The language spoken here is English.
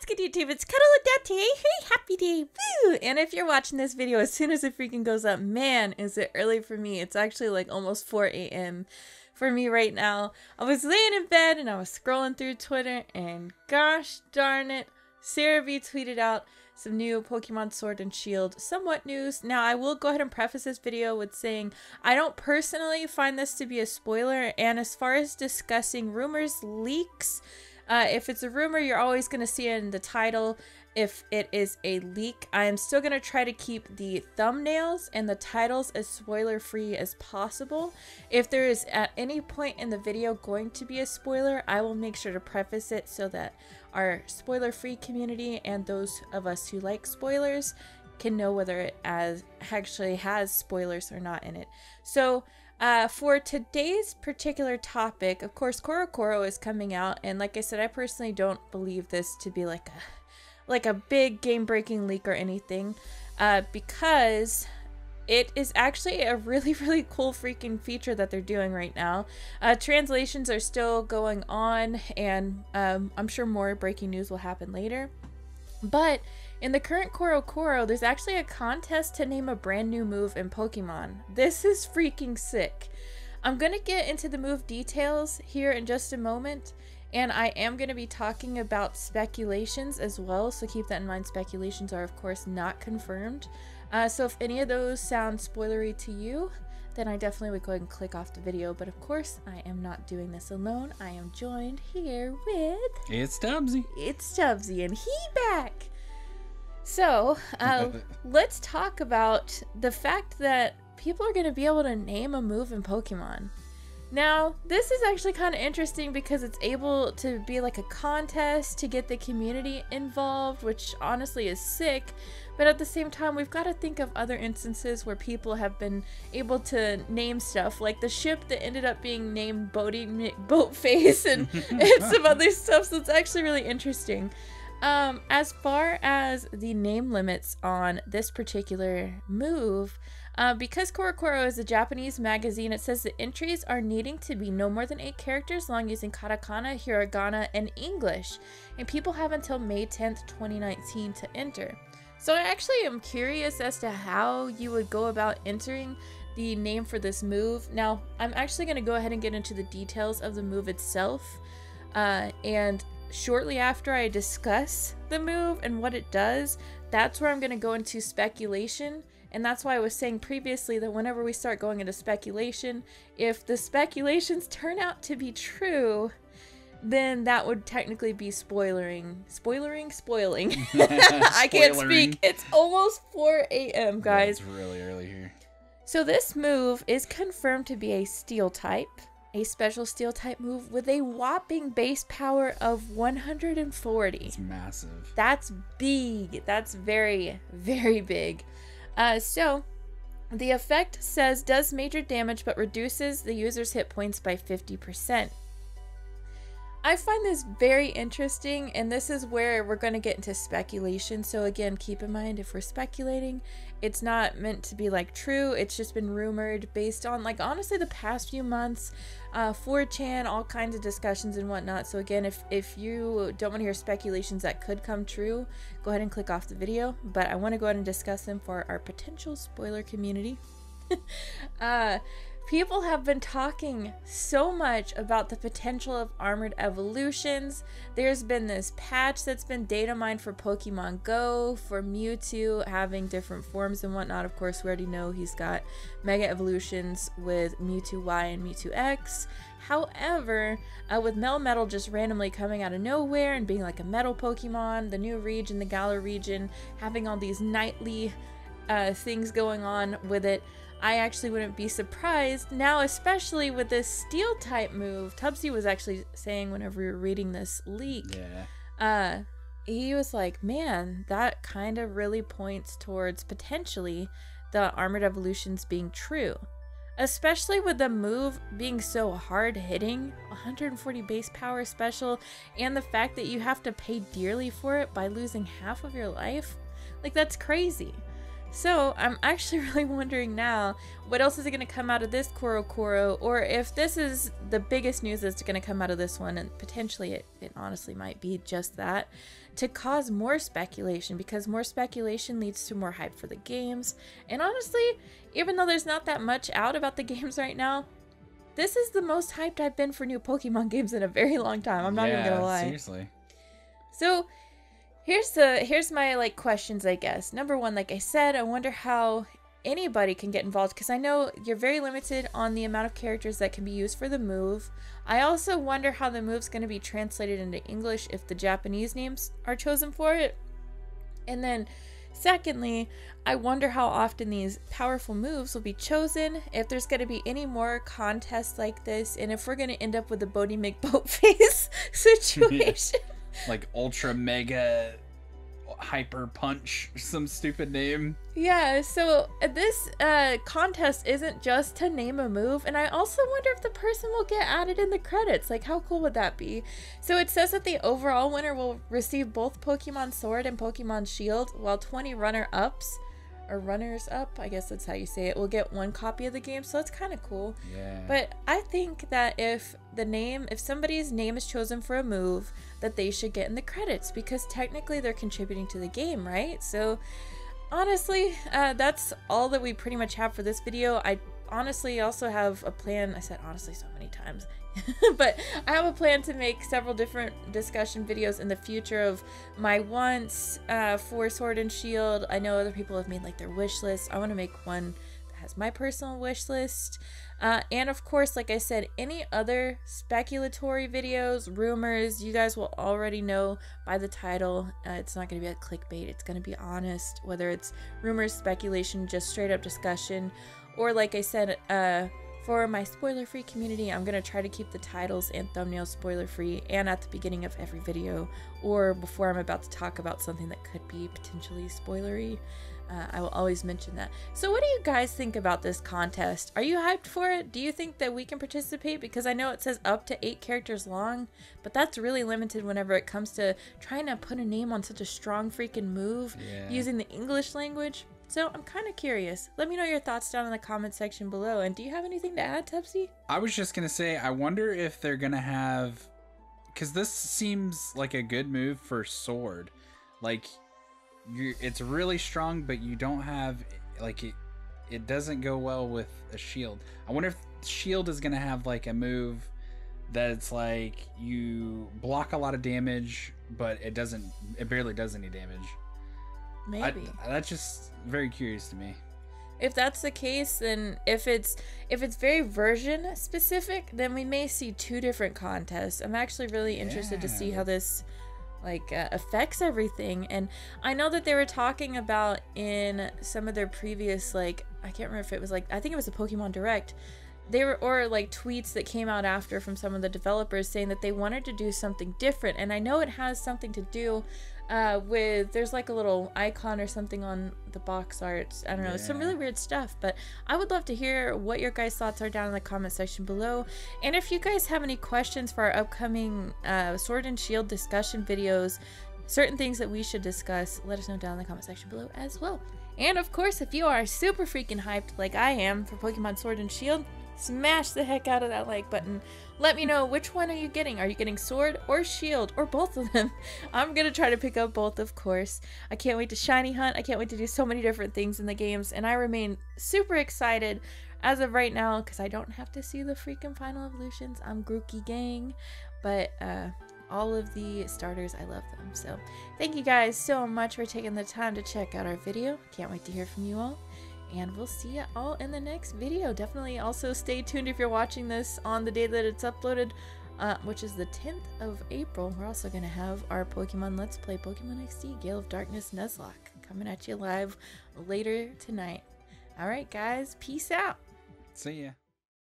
good, YouTube? It's CuddleofDeath here. Hey, happy day. Woo! And if you're watching this video as soon as it freaking goes up, man, is it early for me. It's actually like almost 4 a.m. for me right now. I was laying in bed and I was scrolling through Twitter and gosh darn it, Sarah V tweeted out some new Pokemon Sword and Shield somewhat news. Now, I will go ahead and preface this video with saying I don't personally find this to be a spoiler, and as far as discussing rumors, leaks, if it's a rumor, you're always going to see it in the title. If it is a leak, I am still going to try to keep the thumbnails and the titles as spoiler free as possible. If there is at any point in the video going to be a spoiler, I will make sure to preface it so that our spoiler free community and those of us who like spoilers can know whether it actually has spoilers or not in it. So for today's particular topic, of course, CoroCoro is coming out, and like I said, I personally don't believe this to be like a big game-breaking leak or anything, because it is actually a really cool freaking feature that they're doing right now. Translations are still going on, and I'm sure more breaking news will happen later. But in the current CoroCoro, there's actually a contest to name a brand new move in Pokemon. This is freaking sick. I'm gonna get into the move details here in just a moment, and I am going to be talking about speculations as well, so keep that in mind. Speculations are, of course, not confirmed. So if any of those sound spoilery to you, then I definitely would go ahead and click off the video. But of course, I am not doing this alone. I am joined here with... It's Tubbsy. It's Tubbsy, and he back! So, let's talk about the fact that people are going to be able to name a move in Pokemon. Now, this is actually kind of interesting because it's able to be like a contest to get the community involved, which honestly is sick. But at the same time, we've got to think of other instances where people have been able to name stuff, like the ship that ended up being named Boatface and, and some other stuff. So it's actually really interesting. As far as the name limits on this particular move, because CoroCoro is a Japanese magazine, it says the entries are needing to be no more than 8 characters long using katakana, hiragana, and English, and people have until May 10th, 2019 to enter. So I actually am curious as to how you would go about entering the name for this move. Now, I'm actually going to go ahead and get into the details of the move itself, and shortly after I discuss the move and what it does, that's where I'm going to go into speculation. And that's why I was saying previously that whenever we start going into speculation, if the speculations turn out to be true, then that would technically be spoiling. I can't speak. It's almost 4 a.m. guys. Yeah, it's really early here. So this move is confirmed to be a steel type, a special steel type move with a whopping base power of 140. It's massive. That's big. That's very big. So the effect says does major damage but reduces the user's hit points by 50%. I find this very interesting, and this is where we're going to get into speculation. So again, keep in mind, if we're speculating, it's not meant to be like true. It's just been rumored based on, like, honestly, the past few months, 4chan, all kinds of discussions and whatnot. So again, if you don't want to hear speculations that could come true, go ahead and click off the video. But I want to go ahead and discuss them for our potential spoiler community. People have been talking so much about the potential of armored evolutions. There's been this patch that's been data mined for Pokemon Go, for Mewtwo having different forms and whatnot. Of course, we already know he's got Mega Evolutions with Mewtwo Y and Mewtwo X. However, with Melmetal just randomly coming out of nowhere and being like a metal Pokemon, the new region, the Galar region, having all these nightly things going on with it, I actually wouldn't be surprised now, especially with this steel type move. Tubbsy was actually saying whenever we were reading this leak, he was like, man, that kind of really points towards potentially the armored evolutions being true, especially with the move being so hard hitting, 140 base power special, and the fact that you have to pay dearly for it by losing half of your life. Like, that's crazy. So I'm actually really wondering now, what else is going to come out of this CoroCoro, or if this is the biggest news that's going to come out of this one, and potentially it honestly might be just that, to cause more speculation, because more speculation leads to more hype for the games. And honestly, even though there's not that much out about the games right now, this is the most hyped I've been for new Pokemon games in a very long time. I'm not even gonna lie. Seriously. So here's my like questions, I guess. Number one, like I said, I wonder how anybody can get involved, because I know you're very limited on the amount of characters that can be used for the move. I also wonder how the move's going to be translated into English if the Japanese names are chosen for it. And then secondly, I wonder how often these powerful moves will be chosen, if there's going to be any more contests like this, and if we're going to end up with a Bodhi McBoatface situation. Like Ultra Mega Hyper Punch, some stupid name. Yeah, so this contest isn't just to name a move, and I also wonder if the person will get added in the credits. Like, how cool would that be? So it says that the overall winner will receive both Pokemon Sword and Pokemon Shield, while 20 runner-ups, or runners-up, I guess that's how you say it, will get one copy of the game, so that's kind of cool. Yeah. But I think that if somebody's name is chosen for a move, that they should get in the credits, because technically they're contributing to the game, right? So honestly, that's all that we pretty much have for this video. I honestly also have a plan. I said honestly so many times. But I have a plan to make several different discussion videos in the future of my wants for Sword and Shield. I know other people have made like their wish list. I want to make one that has my personal wish list. And of course, like I said, any other speculatory videos, rumors, you guys will already know by the title. It's not going to be a clickbait. It's going to be honest, whether it's rumors, speculation, just straight up discussion, or like I said, for my spoiler-free community, I'm going to try to keep the titles and thumbnails spoiler-free, and at the beginning of every video, or before I'm about to talk about something that could be potentially spoilery. I will always mention that. So what do you guys think about this contest? Are you hyped for it? Do you think that we can participate? Because I know it says up to 8 characters long, but that's really limited whenever it comes to trying to put a name on such a strong freaking move using the English language. So I'm kind of curious. Let me know your thoughts down in the comment section below. And do you have anything to add, Tepsi? I was just going to say, I wonder if they're going to have... Because this seems like a good move for Sword. Like, it's really strong, but you don't have... Like, it doesn't go well with a Shield. I wonder if Shield is going to have, like, a move that's like, you block a lot of damage, but it barely does any damage. Maybe. That's just very curious to me. If that's the case, then if it's very version specific, then we may see 2 different contests. I'm actually really interested to see how this affects everything. And I know that they were talking about in some of their previous, like, I can't remember if it was like, I think it was a Pokemon Direct. Or like tweets that came out after from some of the developers saying that they wanted to do something different. And I know it has something to do with, there's like a little icon or something on the box arts. I don't know, some really weird stuff. But I would love to hear what your guys' thoughts are down in the comment section below. And if you guys have any questions for our upcoming Sword and Shield discussion videos, certain things that we should discuss, let us know down in the comment section below as well. And of course, if you are super freaking hyped like I am for Pokemon Sword and Shield, smash the heck out of that like button. Let me know, which one are you getting? Are you getting Sword or Shield or both of them? I'm gonna try to pick up both, of course. I can't wait to shiny hunt. I can't wait to do so many different things in the games, and I remain super excited as of right now because I don't have to see the freaking final evolutions. I'm Grookey gang, but all of the starters, I love them. So thank you guys so much for taking the time to check out our video. Can't wait to hear from you all. And we'll see you all in the next video. Definitely also stay tuned if you're watching this on the day that it's uploaded, which is the 10th of April. We're also going to have our Pokemon Let's Play Pokemon XD Gale of Darkness Nuzlocke coming at you live later tonight. Alright guys, peace out. See ya.